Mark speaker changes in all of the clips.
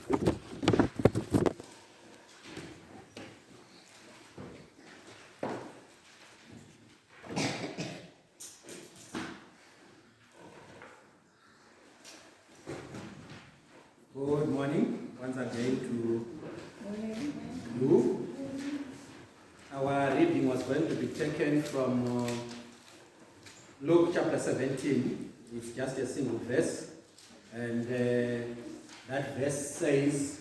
Speaker 1: Good morning, once again to you. Our reading was going to be taken from Luke chapter 17. It's just a single verse. And that verse says,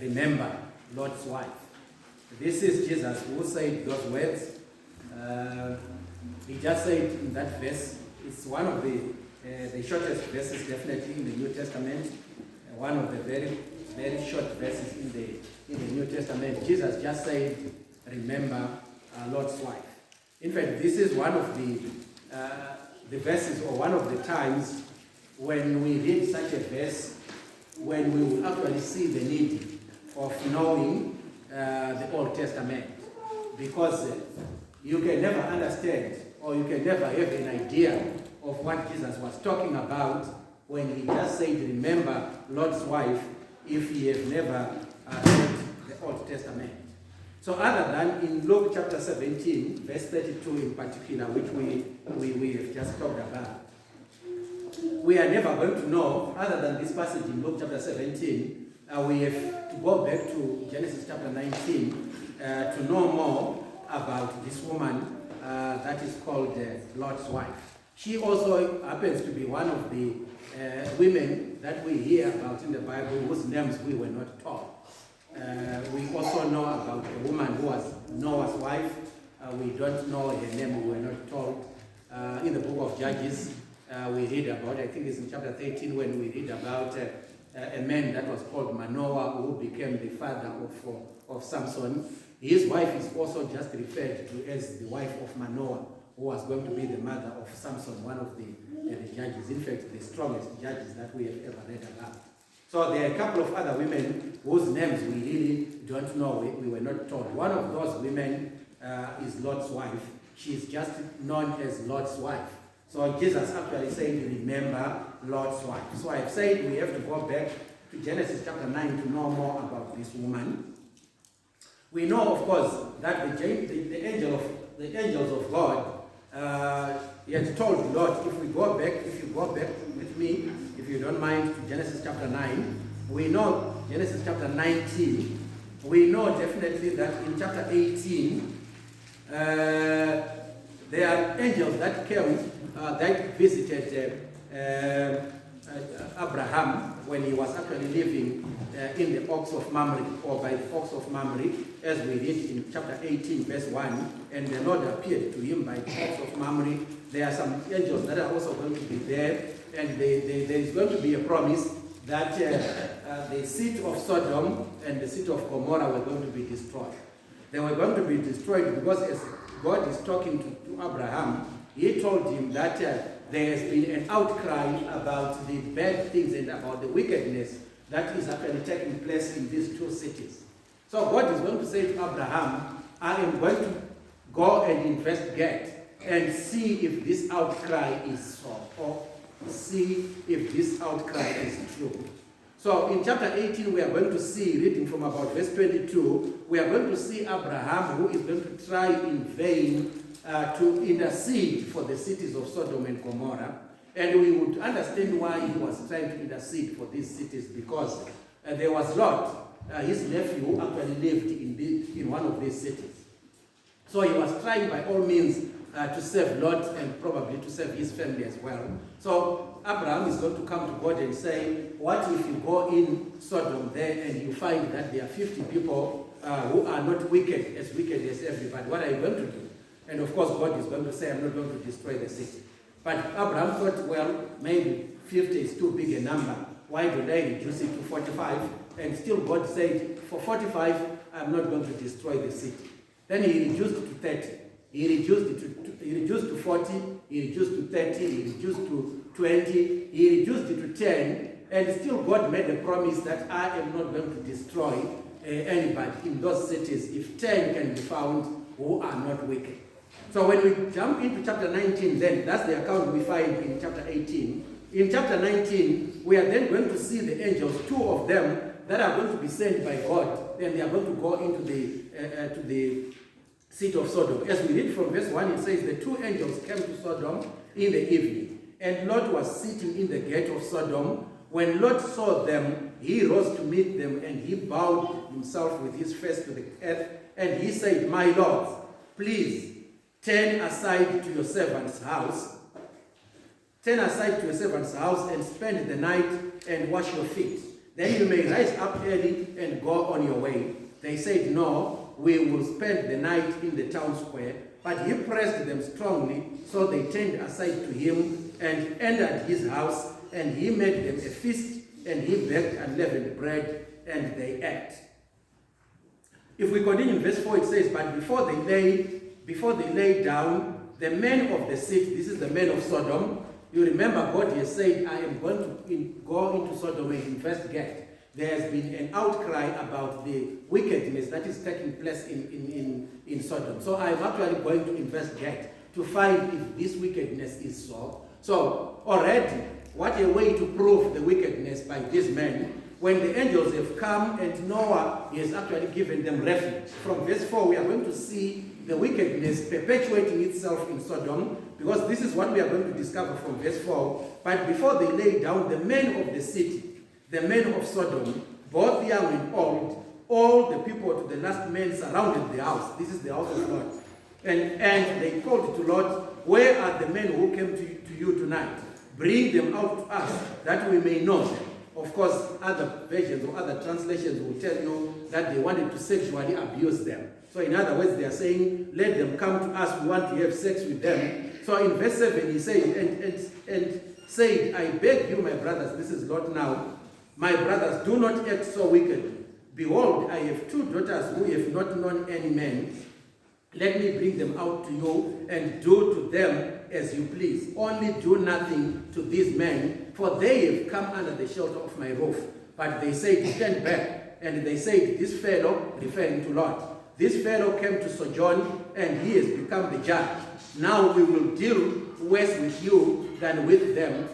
Speaker 1: remember Lot's wife. This is Jesus who said those words. He just said in that verse, it's one of the shortest verses definitely in the New Testament. One of the very, very short verses in the New Testament. Jesus just said, remember Lot's wife. In fact, this is one of the verses, or one of the times when we read such a verse, when we will actually see the need of knowing the Old Testament. Because you can never understand, or you can never have an idea of what Jesus was talking about when he just said, remember Lot's wife, if he has never read the Old Testament. So other than in Luke chapter 17, verse 32 in particular, which we have just talked about, we are never going to know, other than this passage in Luke chapter 17, we have to go back to Genesis chapter 19 to know more about this woman that is called Lot's wife. She also happens to be one of the women that we hear about in the Bible whose names we were not told. We also know about a woman who was Noah's wife. We don't know her name, we were not told. In the book of Judges, we read about, I think it's in chapter 13, when we read about a man that was called Manoah, who became the father of Samson. His wife is also just referred to as the wife of Manoah, who was going to be the mother of Samson, one of the judges, in fact, the strongest judges that we have ever read about. So there are a couple of other women whose names we really don't know, we were not told. One of those women is Lot's wife. She's just known as Lot's wife. So Jesus actually said, remember Lot's wife. So I've said we have to go back to Genesis chapter 9 to know more about this woman. We know, of course, that the angels of God, he had told Lot, if you go back with me, if you don't mind, to Genesis chapter 9, we know Genesis chapter 19, we know definitely that in chapter 18, there are angels that came, that visited Abraham when he was actually living in the oaks of Mamre, or by the oaks of Mamre, as we read in chapter 18, verse 1, and the Lord appeared to him by the oaks of Mamre. There are some angels that are also going to be there, and there is going to be a promise that the city of Sodom and the city of Gomorrah were going to be destroyed. They were going to be destroyed because as God is talking to Abraham, he told him that there has been an outcry about the bad things and about the wickedness that is actually taking place in these two cities. So God is going to say to Abraham, I am going to go and investigate and see if this outcry is so, or see if this outcry is true. So in chapter 18, we are going to see, reading from about verse 22, we are going to see Abraham, who is going to try in vain to intercede for the cities of Sodom and Gomorrah. And we would understand why he was trying to intercede for these cities, because there was Lot, his nephew, who actually lived in one of these cities. So he was trying by all means to save Lot and probably to save his family as well. So Abraham is going to come to God and say, what if you go in Sodom there and you find that there are 50 people who are not wicked as everybody? What are you going to do? And of course God is going to say, I'm not going to destroy the city. But Abraham thought, well, maybe 50 is too big a number. Why do they reduce it to 45? And still God said, for 45, I'm not going to destroy the city. Then he reduced it to 30. He reduced to 40. He reduced to 30. He reduced to 20. He reduced it to 10. And still God made a promise that I am not going to destroy anybody in those cities if 10 can be found who are not wicked. So when we jump into chapter 19, then that's the account we find in chapter 18. In chapter 19, we are then going to see the angels, two of them that are going to be sent by God, and they are going to go into to the city of Sodom. As we read from verse 1, it says, the two angels came to Sodom in the evening, and Lot was sitting in the gate of Sodom. When Lot saw them, he rose to meet them, and he bowed himself with his face to the earth, and he said, my lords, please turn aside to your servant's house. Turn aside to your servant's house and spend the night and wash your feet. Then you may rise up early and go on your way. They said, no, we will spend the night in the town square. But he pressed them strongly, so they turned aside to him and entered his house, and he made them a feast, and he baked unleavened bread, and they ate. If we continue in verse 4, it says, but before they lay down, the men of the city, this is the men of Sodom, you remember God has said, I am going to go into Sodom and investigate. There has been an outcry about the wickedness that is taking place in Sodom. So I am actually going to investigate to find if this wickedness is so. So already, what a way to prove the wickedness by these men. When the angels have come and Noah has actually given them refuge. From verse 4, we are going to see the wickedness perpetuating itself in Sodom, because this is what we are going to discover from verse 4. But before they lay down, the men of the city, the men of Sodom, both young and old, all the people to the last man surrounded the house. This is the house of Lot. And they called to Lot, where are the men who came to you tonight? Bring them out to us, that we may know them. Of course, other versions or other translations will tell you that they wanted to sexually abuse them. So in other words, they are saying, let them come to us, we want to have sex with them. So in verse 7, he said, and said, I beg you, my brothers, this is Lot now, my brothers, do not act so wickedly. Behold, I have two daughters who have not known any man. Let me bring them out to you and do to them as you please. Only do nothing to these men, for they have come under the shelter of my roof. But they said, stand back. And they said, this fellow, referring to Lot, this fellow came to sojourn, and he has become the judge. Now we will deal worse with you than with them.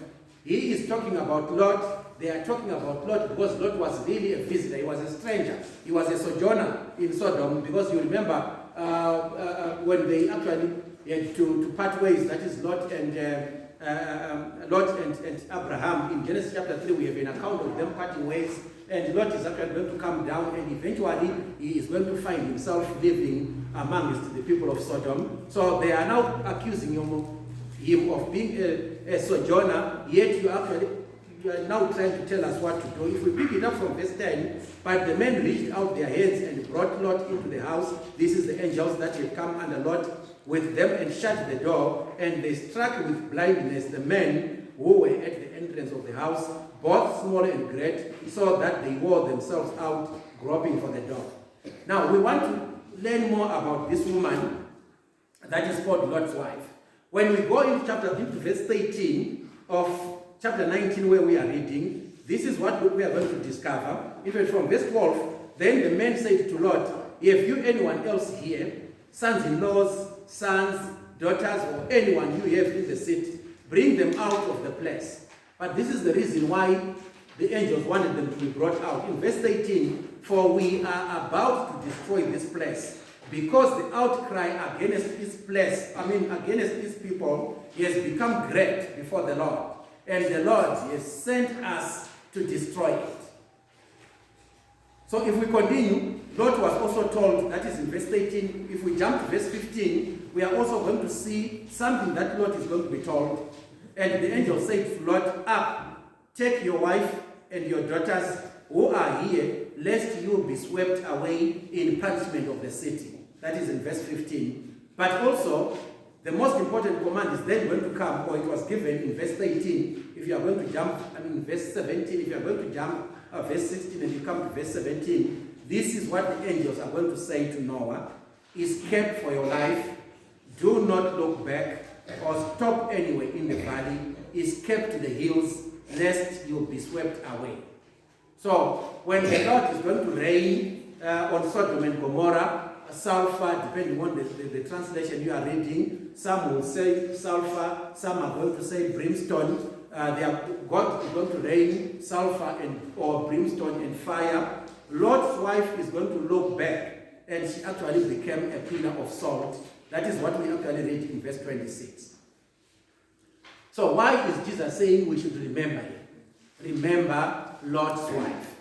Speaker 1: He is talking about Lot. They are talking about Lot because Lot was really a visitor. He was a stranger. He was a sojourner in Sodom, because you remember when they actually had to part ways, that is Lot and Abraham. In Genesis chapter 3, we have an account of them parting ways, and Lot is actually going to come down, and eventually he is going to find himself living amongst the people of Sodom. So they are now accusing him of being a sojourner, yet you are now trying to tell us what to do. If we pick it up from verse 10, but the men reached out their hands and brought Lot into the house. This is the angels that had come under Lot with them, and shut the door, and they struck with blindness the men who were at the entrance of the house, both small and great, so that they wore themselves out, groping for the door. Now, we want to learn more about this woman that is called Lot's wife. When we go into verse 13 of chapter 19, where we are reading, this is what we are going to discover. Even from verse 12, then the men said to Lot, have you anyone else here, sons-in-laws, sons, daughters, or anyone you have in the city? Bring them out of the place. But this is the reason why the angels wanted them to be brought out. In verse 18, for we are about to destroy this place, because the outcry against this place, against these people, has become great before the Lord. And the Lord has sent us to destroy it. So if we continue, Lot was also told, that is in verse 18, if we jump to verse 15, we are also going to see something that Lot is going to be told. And the angel said to Lot, up, take your wife and your daughters who are here, lest you be swept away in punishment of the city. That is in verse 15. But also, the most important command is then going to come, or it was given in verse 18. If you are going to jump, verse 17, if you are going to jump verse 16 and you come to verse 17, this is what the angels are going to say to Noah. Escape for your life. Do not look back or stop anywhere in the valley. Escape to the hills, lest you be swept away. So, when the Lord is going to rain on Sodom and Gomorrah, sulfur, depending on the translation you are reading, some will say sulfur, some are going to say brimstone. God is going to rain sulfur or brimstone and fire. Lot's wife is going to look back, and she actually became a pillar of salt. That is what we actually read in verse 26. So why is Jesus saying we should remember him? Remember Lot's wife.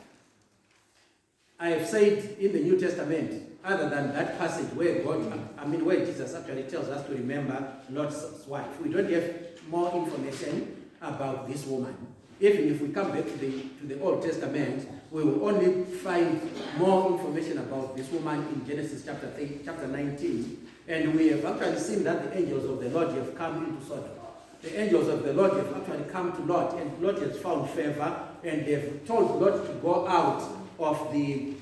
Speaker 1: I have said in the New Testament, other than that passage where where Jesus actually tells us to remember Lot's wife, we don't have more information about this woman. Even if we come back to the Old Testament, we will only find more information about this woman in Genesis chapter 19. And we have actually seen that the angels of the Lord have come into Sodom. The angels of the Lord have actually come to Lot, and Lot has found favor, and they've told Lot to go out of the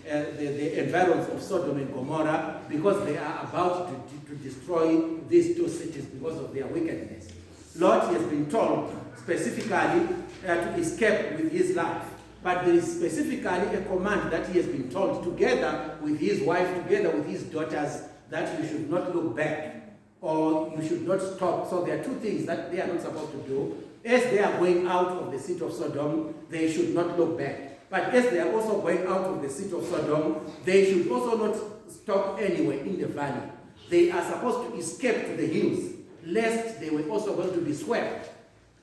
Speaker 1: environs of Sodom and Gomorrah, because they are about to destroy these two cities because of their wickedness. Lot has been told specifically to escape with his life. But there is specifically a command that he has been told, together with his wife, together with his daughters, that you should not look back, or you should not stop. So there are two things that they are not supposed to do. As they are going out of the city of Sodom, they should not look back. But as they are also going out of the city of Sodom, they should also not stop anywhere in the valley. They are supposed to escape to the hills, lest they were also going to be swept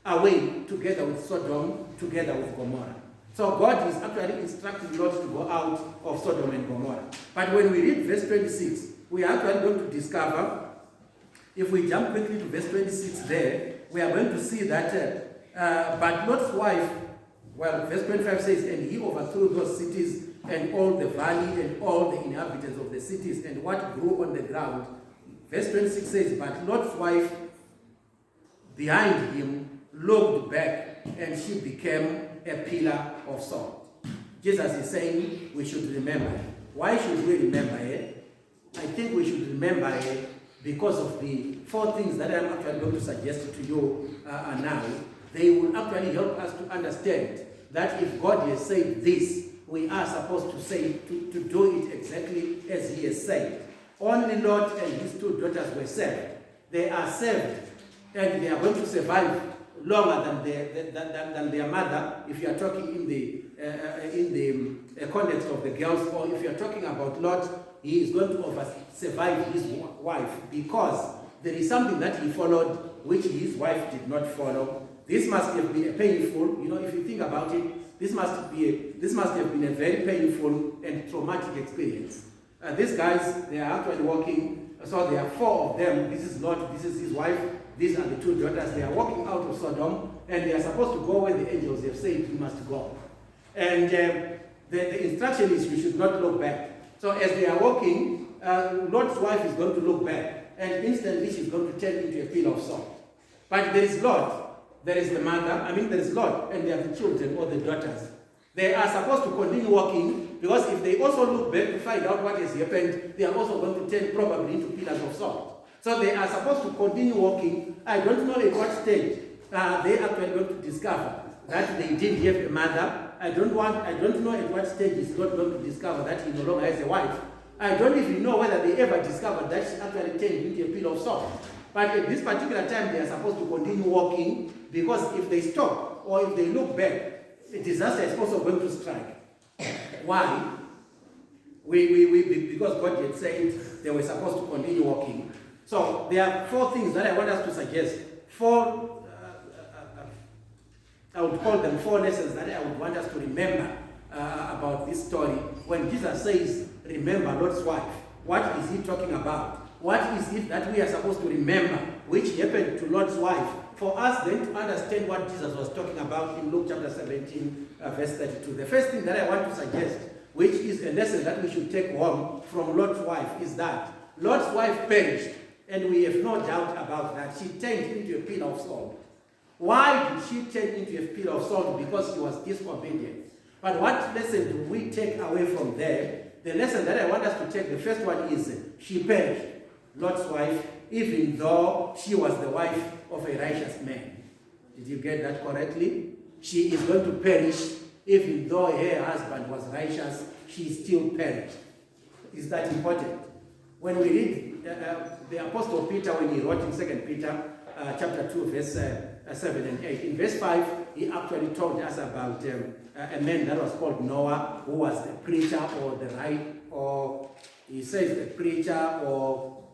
Speaker 1: away together with Sodom, together with Gomorrah. So God is actually instructing Lot to go out of Sodom and Gomorrah. But when we read verse 26, we are actually going to discover, if we jump quickly to verse 26 there, we are going to see that, but Lot's wife, well, verse 25 says, and he overthrew those cities and all the valley and all the inhabitants of the cities and what grew on the ground. Verse 26 says, but Lot's wife behind him looked back, and she became a pillar of salt. Jesus is saying we should remember her. Why should we remember her? I think we should remember her because of the four things that I'm actually going to suggest to you now. They will actually help us to understand that if God has said this, we are supposed to say to do it exactly as he has said. Only Lot and his two daughters were saved. They are saved, and they are going to survive longer than their mother. If you are talking in the context of the girls, or if you are talking about Lot, he is going to survive his wife, because there is something that he followed which his wife did not follow. This must have been a painful, if you think about it, this must have been a very painful and traumatic experience. These guys, they are actually walking, so there are four of them. This is Lot, this is his wife, these are the two daughters. They are walking out of Sodom, and they are supposed to go where the angels have said you must go. And the instruction is you should not look back. So as they are walking, Lot's wife is going to look back, and instantly she's going to turn into a pillar of salt. But there is Lot, there is the mother, there is Lot, and there are the children or the daughters. They are supposed to continue walking, because if they also look back to find out what has happened, they are also going to turn probably into pillars of salt. So they are supposed to continue walking. I don't know at what stage they are actually going to discover that they didn't have a mother. I don't know at what stage he's not going to discover that he no longer has a wife. I don't even know whether they ever discovered that she actually turned into a pillar of salt. But at this particular time, they are supposed to continue walking, because if they stop or if they look back, a disaster is also going to strike. Why? Because God had said they were supposed to continue walking. So there are four things that I want us to suggest. I would call them four lessons that I would want us to remember about this story. When Jesus says, remember Lot's wife, what is he talking about? What is it that we are supposed to remember, which happened to Lot's wife, for us then to understand what Jesus was talking about in Luke chapter 17, verse 32. The first thing that I want to suggest, which is a lesson that we should take home from Lot's wife, is that Lot's wife perished, and we have no doubt about that. She turned into a pillar of salt. Why did she turn into a pillar of salt? Because she was disobedient. But what lesson do we take away from there? The lesson that I want us to take, the first one is she perished, Lot's wife, even though she was the wife of a righteous man. Did you get that correctly? She is going to perish, even though her husband was righteous, she still perished. Is that important? When we read the Apostle Peter, when he wrote in 2 Peter chapter 2, verse 7 and 8. In verse 5, he actually told us about a man that was called Noah, who was a preacher or he says a preacher, or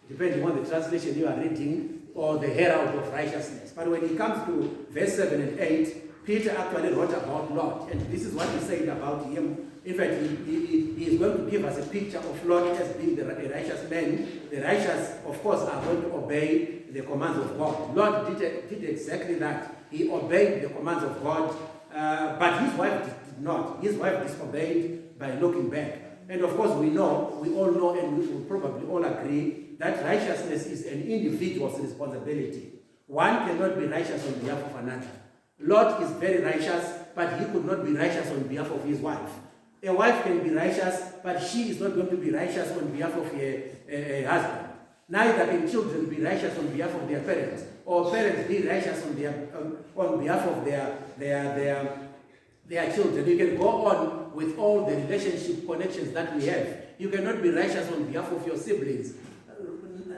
Speaker 1: depending on the translation you are reading, or the herald of righteousness. But when it comes to verse 7 and 8, Peter actually wrote about Lot, and this is what he said about him. In fact, he is going to give us a picture of Lot as being a righteous man. The righteous, of course, are going to obey the commands of God. Lot did exactly that. He obeyed the commands of God, but his wife did not. His wife disobeyed by looking back. And of course, we all know, and we will probably all agree that righteousness is an individual's responsibility. One cannot be righteous on behalf of another. Lot is very righteous, but he could not be righteous on behalf of his wife. A wife can be righteous, but she is not going to be righteous on behalf of a husband. Neither can children be righteous on behalf of their parents, or parents be righteous on behalf of their children. You can go on with all the relationship connections that we have. You cannot be righteous on behalf of your siblings.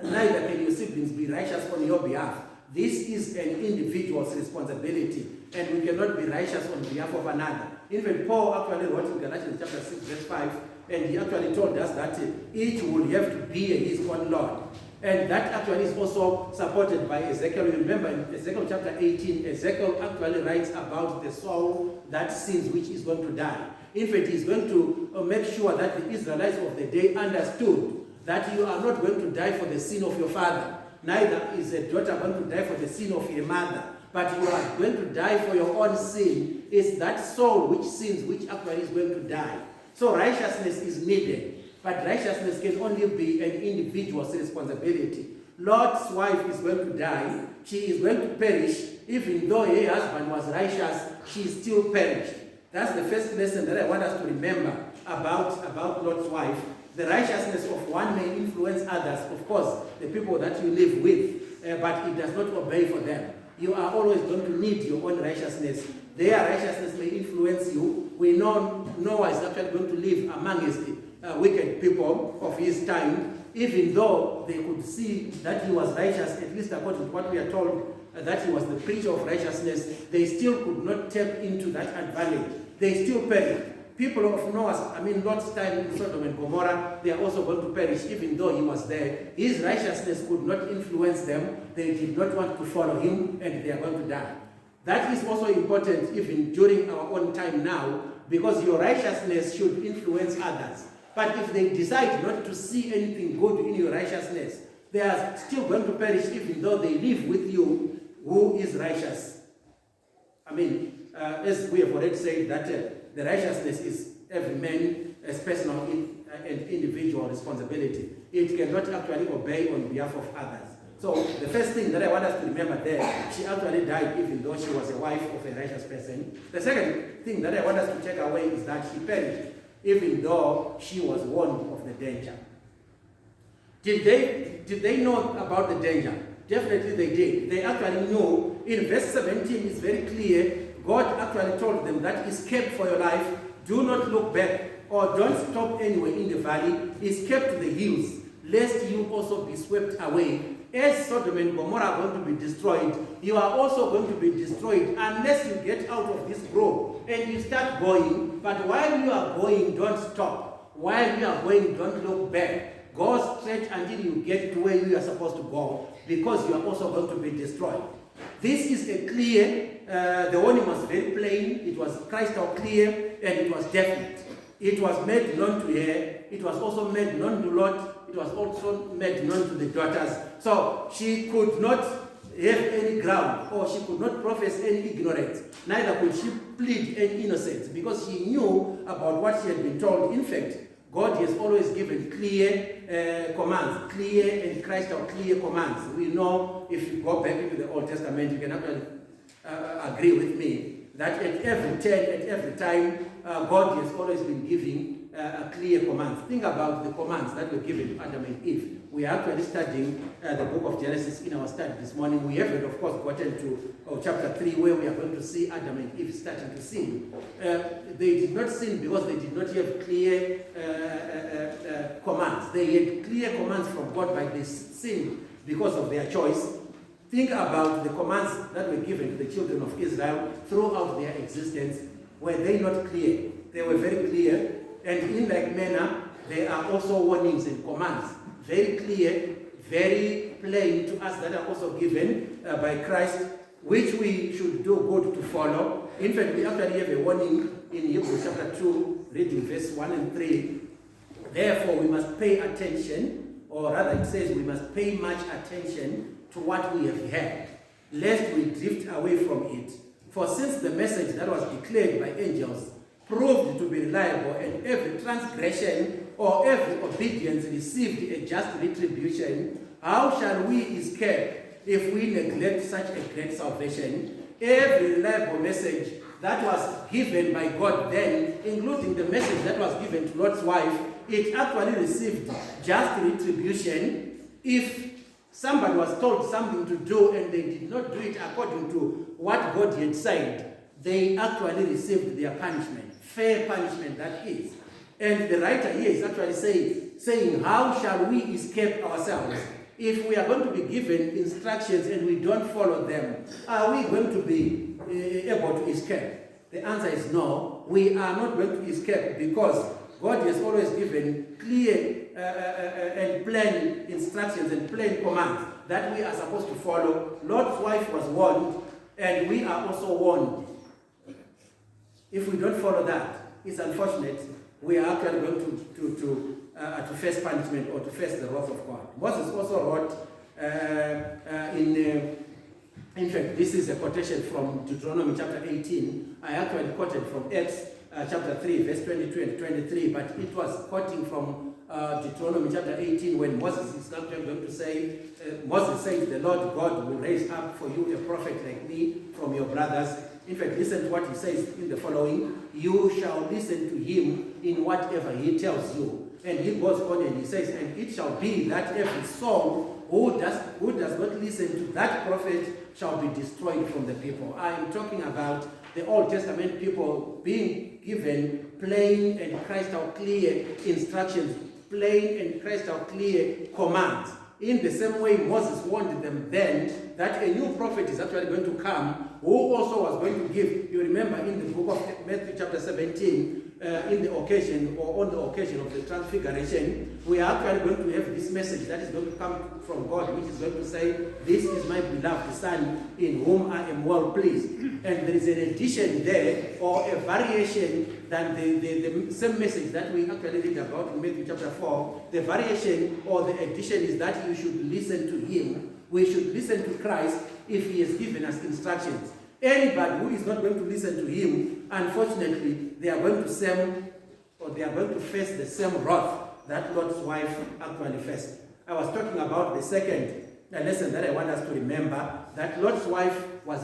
Speaker 1: Neither can your siblings be righteous on your behalf. This is an individual's responsibility, and we cannot be righteous on behalf of another. Even Paul actually wrote in Galatians chapter 6, verse 5, and he actually told us that each would have to be his own Lord. And that actually is also supported by Ezekiel. Remember, in Ezekiel chapter 18, Ezekiel actually writes about the soul that sins, which is going to die. In fact, he's going to make sure that the Israelites of the day understood that you are not going to die for the sin of your father. Neither is a daughter going to die for the sin of your mother. But you are going to die for your own sin. It's that soul which sins, which actually is going to die. So righteousness is needed. But righteousness can only be an individual's responsibility. Lot's wife is going to die. She is going to perish. Even though her husband was righteous, she still perished. That's the first lesson that I want us to remember about Lot's wife. The righteousness of one may influence others, of course, the people that you live with, but it does not obey for them. You are always going to need your own righteousness. Their righteousness may influence you. We know Noah is actually going to live amongst the wicked people of his time, even though they could see that he was righteous, at least according to what we are told, that he was the preacher of righteousness. They still could not tap into that advantage. They still perished. People of Lot's time in Sodom and Gomorrah, they are also going to perish, even though he was there. His righteousness could not influence them. They did not want to follow him, and they are going to die. That is also important even during our own time now, because your righteousness should influence others. But if they decide not to see anything good in your righteousness, they are still going to perish, even though they live with you who is righteous. As we have already said, that the righteousness is every man's personal and individual responsibility. It cannot actually obey on behalf of others. So the first thing that I want us to remember there, she actually died even though she was a wife of a righteous person. The second thing that I want us to take away is that she perished even though she was warned of the danger. Did they know about the danger? Definitely they did. They actually knew. In verse 17 it's very clear. God actually told them that escape for your life. Do not look back, or don't stop anywhere in the valley. Escape to the hills, lest you also be swept away. As Sodom and Gomorrah are going to be destroyed, you are also going to be destroyed unless you get out of this grove and you start going. But while you are going, don't stop. While you are going, don't look back. Go straight until you get to where you are supposed to go, because you are also going to be destroyed. This is a clear, the warning was very plain, it was crystal clear, and it was definite. It was made known to her, it was also made known to Lot, it was also made known to the daughters. So she could not have any ground, or she could not profess any ignorance. Neither could she plead any innocence, because she knew about what she had been told. In fact, God has always given clear commands, clear and crystal clear commands. We know, if you go back into the Old Testament, you can actually agree with me that at every turn, at every time, God has always been giving clear commands. Think about the commands that were given to Adam and Eve. We are actually studying the book of Genesis in our study this morning. We haven't, of course, gotten to chapter 3, where we are going to see Adam and Eve starting to sin. They did not sin because they did not have clear commands. They had clear commands from God, but they sinned because of their choice. Think about the commands that were given to the children of Israel throughout their existence. Were they not clear? They were very clear. And in like manner, there are also warnings and commands. Very clear, very plain to us that are also given by Christ, which we should do good to follow. In fact, we actually have a warning in Hebrews chapter 2, reading verse 1 and 3. Therefore, we must pay attention, or rather it says we must pay much attention to what we have heard, lest we drift away from it. For since the message that was declared by angels proved to be reliable, and every transgression or every obedience received a just retribution, how shall we escape if we neglect such a great salvation? Every reliable message that was given by God then, including the message that was given to Lot's wife, it actually received just retribution. If somebody was told something to do and they did not do it according to what God had said, they actually received their punishment, fair punishment that is. And the writer here is actually saying, how shall we escape ourselves? If we are going to be given instructions and we don't follow them, are we going to be able to escape? The answer is no. We are not going to escape, because God has always given clear and plain instructions and plain commands that we are supposed to follow. Lot's wife was warned, and we are also warned. If we don't follow that, it's unfortunate. We are actually going to face punishment or to face the wrath of God. Moses also wrote in fact, this is a quotation from Deuteronomy chapter 18. I actually quoted from Acts chapter 3, verse 22 and 23, but it was quoting from Deuteronomy chapter 18, when Moses is actually going to say, Moses says, the Lord God will raise up for you a prophet like me from your brothers. In fact, listen to what he says in the following: you shall listen to him in whatever he tells you. And he goes on and he says, and it shall be that every soul who does not listen to that prophet shall be destroyed from the people. I am talking about the Old Testament people being given plain and crystal clear instructions, plain and crystal clear commands. In the same way, Moses warned them then that a new prophet is actually going to come, who also was going to give, you remember in the book of Matthew chapter 17, in the occasion or on the occasion of the transfiguration, we are actually going to have this message that is going to come from God, which is going to say, this is my beloved Son in whom I am well pleased. And there is an addition there, or a variation than the same message that we actually read about in Matthew chapter 4. The variation or the addition is that you should listen to him. We should listen to Christ if he has given us instructions. Anybody who is not going to listen to him, unfortunately, they are going to face the same wrath that Lot's wife actually faced. I was talking about the second lesson that I want us to remember, that Lot's wife was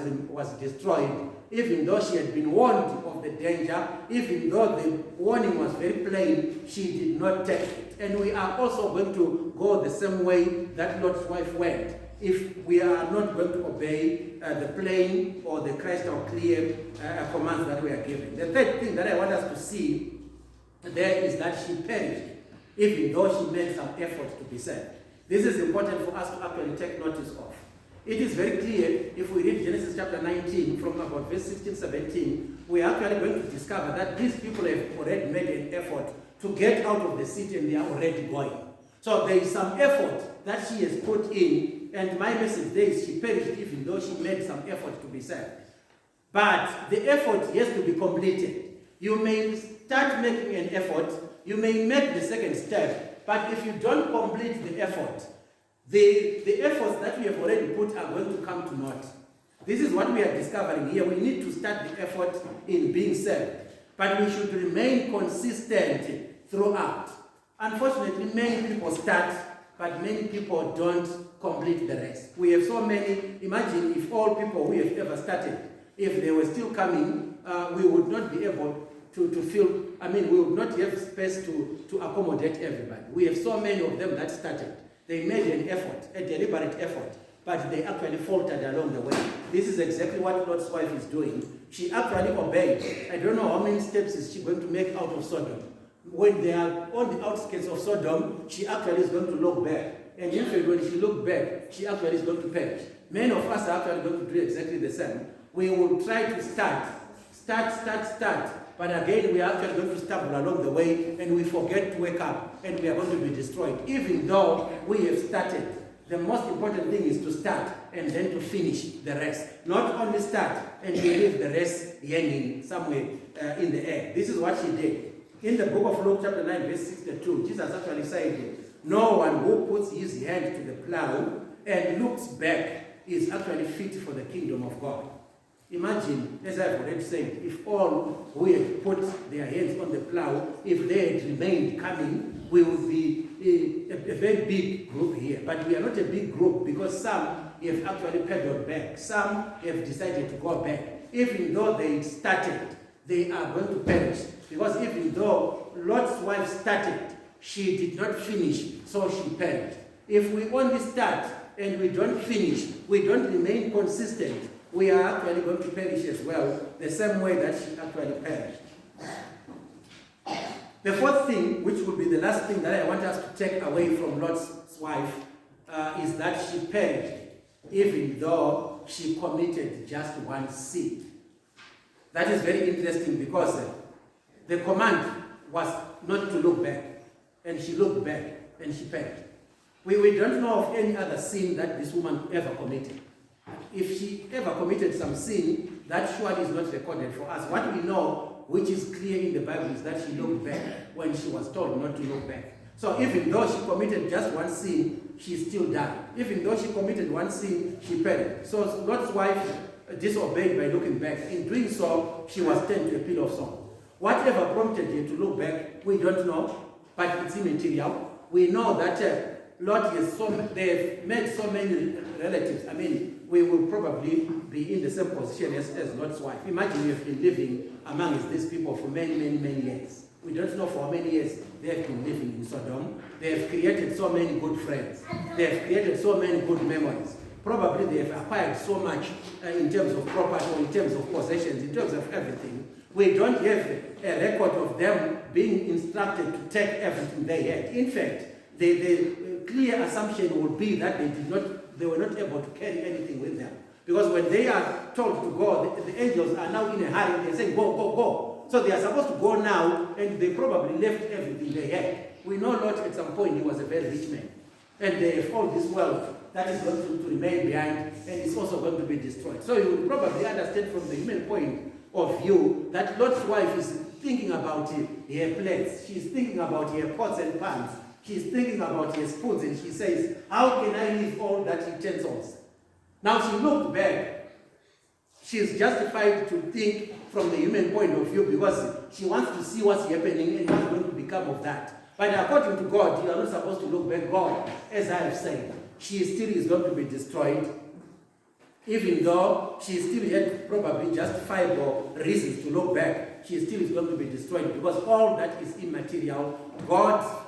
Speaker 1: destroyed, even though she had been warned of the danger, even though the warning was very plain, she did not take it. And we are also going to go the same way that Lot's wife went, if we are not going to obey the plain or the crystal clear commands that we are given. The third thing that I want us to see there is that she perished, even though she made some effort to be saved. This is important for us to actually take notice of. It is very clear if we read Genesis chapter 19 from about verse 16, 17, we are actually going to discover that these people have already made an effort to get out of the city and they are already going. So there is some effort that she has put in, and my message there is she perished even though she made some effort to be saved. But the effort has to be completed. You may start making an effort, you may make the second step, but if you don't complete the effort, the efforts that we have already put are going to come to naught. This is what we are discovering here. We need to start the effort in being saved, but we should remain consistent throughout. Unfortunately, many people start, but many people don't complete the rest. We have so many. Imagine if all people we have ever started, if they were still coming, we would not be able to fill, we would not have space to accommodate everybody. We have so many of them that started. They made an effort, a deliberate effort, but they actually faltered along the way. This is exactly what Lot's wife is doing. She actually obeyed. I don't know how many steps is she going to make out of Sodom. When they are on the outskirts of Sodom, she actually is going to look back. And in fact, when she looked back, she actually is going to perish. Many of us are actually going to do exactly the same. We will try to start. But again, we are actually going to stumble along the way and we forget to wake up and we are going to be destroyed. Even though we have started, the most important thing is to start and then to finish the rest. Not only start and you leave the rest hanging somewhere in the air. This is what she did. In the book of Luke chapter 9 verse 62, Jesus actually said, no one who puts his hand to the plow and looks back is actually fit for the kingdom of God. Imagine, as I've already said, if all who had put their hands on the plow, if they had remained coming, we would be a very big group here. But we are not a big group because some have actually pedaled back. Some have decided to go back. Even though they started, they are going to perish. Because even though Lot's wife started, she did not finish, so she perished. If we only start and we don't finish, we don't remain consistent, we are actually going to perish as well, the same way that she actually perished. The fourth thing, which will be the last thing that I want us to take away from Lot's wife, is that she perished, even though she committed just one sin. That is very interesting because the command was not to look back, and she looked back, and she perished. We don't know of any other sin that this woman ever committed. If she ever committed some sin, that surely is not recorded for us. What we know, which is clear in the Bible, is that she looked back when she was told not to look back. So even though she committed just one sin, she still died. Even though she committed one sin, she perished. So Lot's wife disobeyed by looking back. In doing so, she was turned to a pillar of salt. Whatever prompted her to look back, we don't know, but it's immaterial. We know that Lot is they've made so many relatives. I mean, we will probably be in the same position as Lot's wife. Imagine you've been living among these people for many years. We don't know for how many years they have been living in Sodom. They have created so many good friends. They have created so many good memories. Probably they have acquired so much in terms of property, or in terms of possessions, in terms of everything. We don't have a record of them being instructed to take everything they had. In fact, the clear assumption would be that they were not able to carry anything with them. Because when they are told to go, the angels are now in a hurry. They're saying, go. So they are supposed to go now, and they probably left everything they had. We know Lot at some point, he was a very rich man. And they have all this wealth that is going to remain behind, and it's also going to be destroyed. So you will probably understand from the human point of view that Lot's wife is thinking about her plates. She's thinking about her pots and pans. She's thinking about her spoons, and she says, how can I leave all that utensils? Now she looked back. She's justified to think from the human point of view because she wants to see what's happening and what's going to become of that. But according to God, you are not supposed to look back. God, as I have said, she still is going to be destroyed, even though she still had probably justifiable reasons to look back. She still is going to be destroyed because all that is immaterial. God's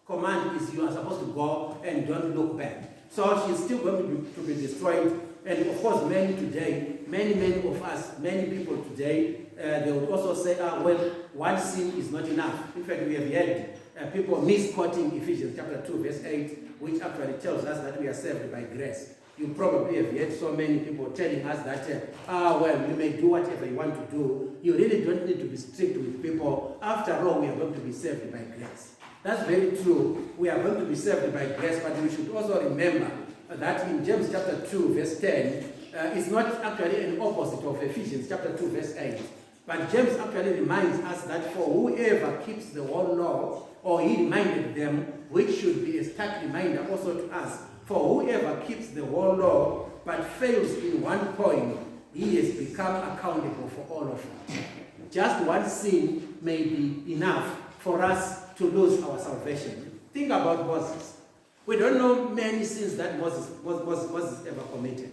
Speaker 1: command is you are supposed to go and don't look back. So she's still going to be destroyed. And of course, many of us, many people today, they would also say, well, one sin is not enough. In fact, we have heard people misquoting Ephesians chapter 2, verse 8, which actually tells us that we are saved by grace. You probably have heard so many people telling us that, well, you may do whatever you want to do. You really don't need to be strict with people. After all, we are going to be saved by grace. That's very true. We are going to be saved by grace, but we should also remember that in James chapter 2, verse 10, it's not actually an opposite of Ephesians chapter 2, verse 8. But James actually reminds us that for whoever keeps the whole law, or he reminded them, which should be a stark reminder also to us, for whoever keeps the whole law but fails in one point, he has become accountable for all of it. Just one sin may be enough for us to lose our salvation. Think about Moses. We don't know many sins that Moses ever committed.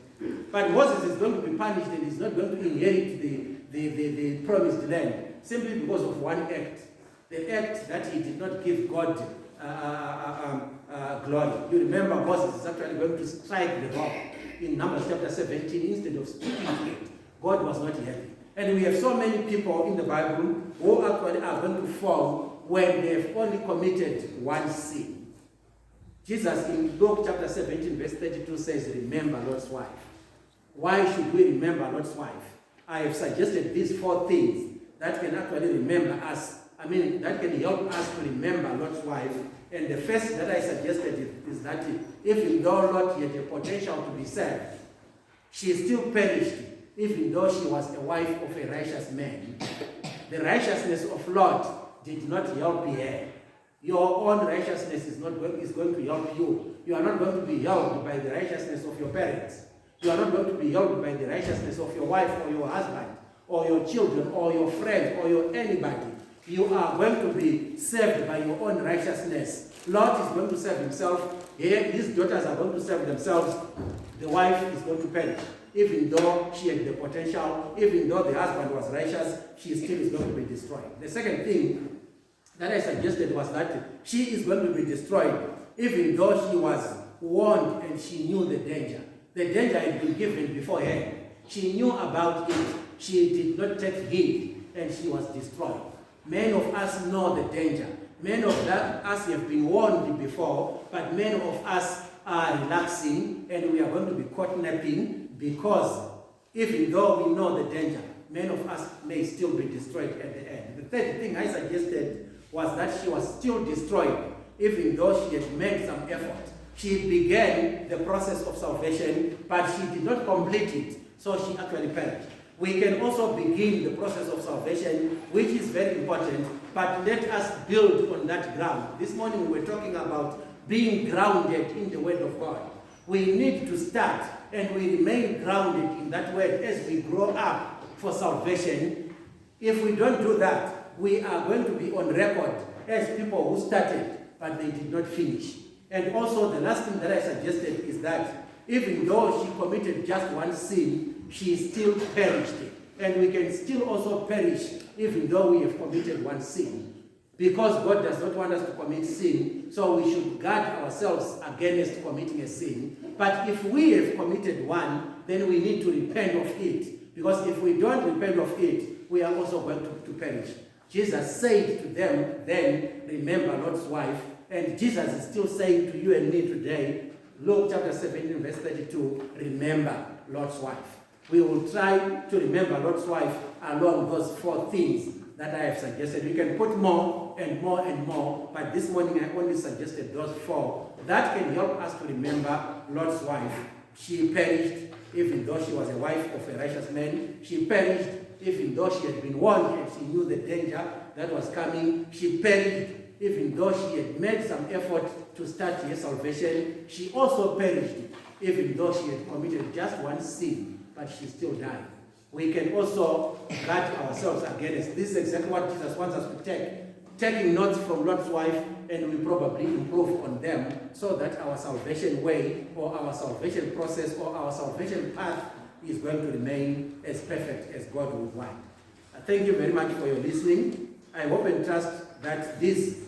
Speaker 1: But Moses is going to be punished and is not going to inherit the promised land simply because of one act. The act that he did not give God glory. You remember Moses is actually going to strike the rock in Numbers chapter 17 instead of speaking to it. God was not happy. And we have so many people in the Bible who actually are going to fall when they have only committed one sin. Jesus in Luke chapter 17 verse 32 says, remember Lot's wife. why should we remember Lot's wife? I have suggested these 4 things that can actually remember us. That can help us to remember Lot's wife. And the first that I suggested is that even though Lot had a potential to be saved, she still perished, even though she was a wife of a righteous man. The righteousness of Lot did not help her. Your own righteousness is going to help you. You are not going to be helped by the righteousness of your parents. You are not going to be helped by the righteousness of your wife or your husband or your children or your friend or your anybody. You are going to be saved by your own righteousness. Lot is going to save himself. His daughters are going to save themselves. The wife is going to perish. Even though she had the potential, even though the husband was righteous, she still is going to be destroyed. The second thing that I suggested was that she is going to be destroyed, even though she was warned and she knew the danger. The danger had been given beforehand. She knew about it. She did not take heed, and she was destroyed. Many of us know the danger. Many of us have been warned before, but many of us are relaxing, and we are going to be caught napping because even though we know the danger, many of us may still be destroyed at the end. The third thing I suggested was that she was still destroyed, even though she had made some effort. She began the process of salvation, but she did not complete it, so she actually perished. We can also begin the process of salvation, which is very important, but let us build on that ground. This morning we were talking about being grounded in the Word of God. We need to start and we remain grounded in that Word as we grow up for salvation. If we don't do that, we are going to be on record as people who started, but they did not finish. And also the last thing that I suggested is that even though she committed just one sin, she still perished. And we can still also perish even though we have committed one sin. Because God does not want us to commit sin, so we should guard ourselves against committing a sin. But if we have committed one, then we need to repent of it. Because if we don't repent of it, we are also going to perish. Jesus said to them, then remember Lot's wife. And Jesus is still saying to you and me today, Luke chapter 17, verse 32, remember Lot's wife. We will try to remember Lot's wife along those 4 things that I have suggested. We can put more and more and more, but this morning I only suggested those 4. That can help us to remember Lot's wife. She perished even though she was a wife of a righteous man. She perished even though she had been warned and she knew the danger that was coming. She perished even though she had made some effort to start her salvation. She also perished even though she had committed just one sin, but she still died. We can also guard ourselves against this. Is exactly what Jesus wants us to take. Taking notes from Lot's wife, and we probably improve on them so that our salvation way or our salvation process or our salvation path is going to remain as perfect as God would want. Thank you very much for your listening. I hope and trust that these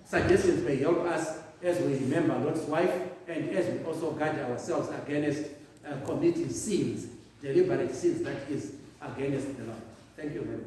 Speaker 1: suggestions may help us as we remember Lot's wife and as we also guard ourselves against committing sins, deliberate sins that is against the Lord. Thank you very much.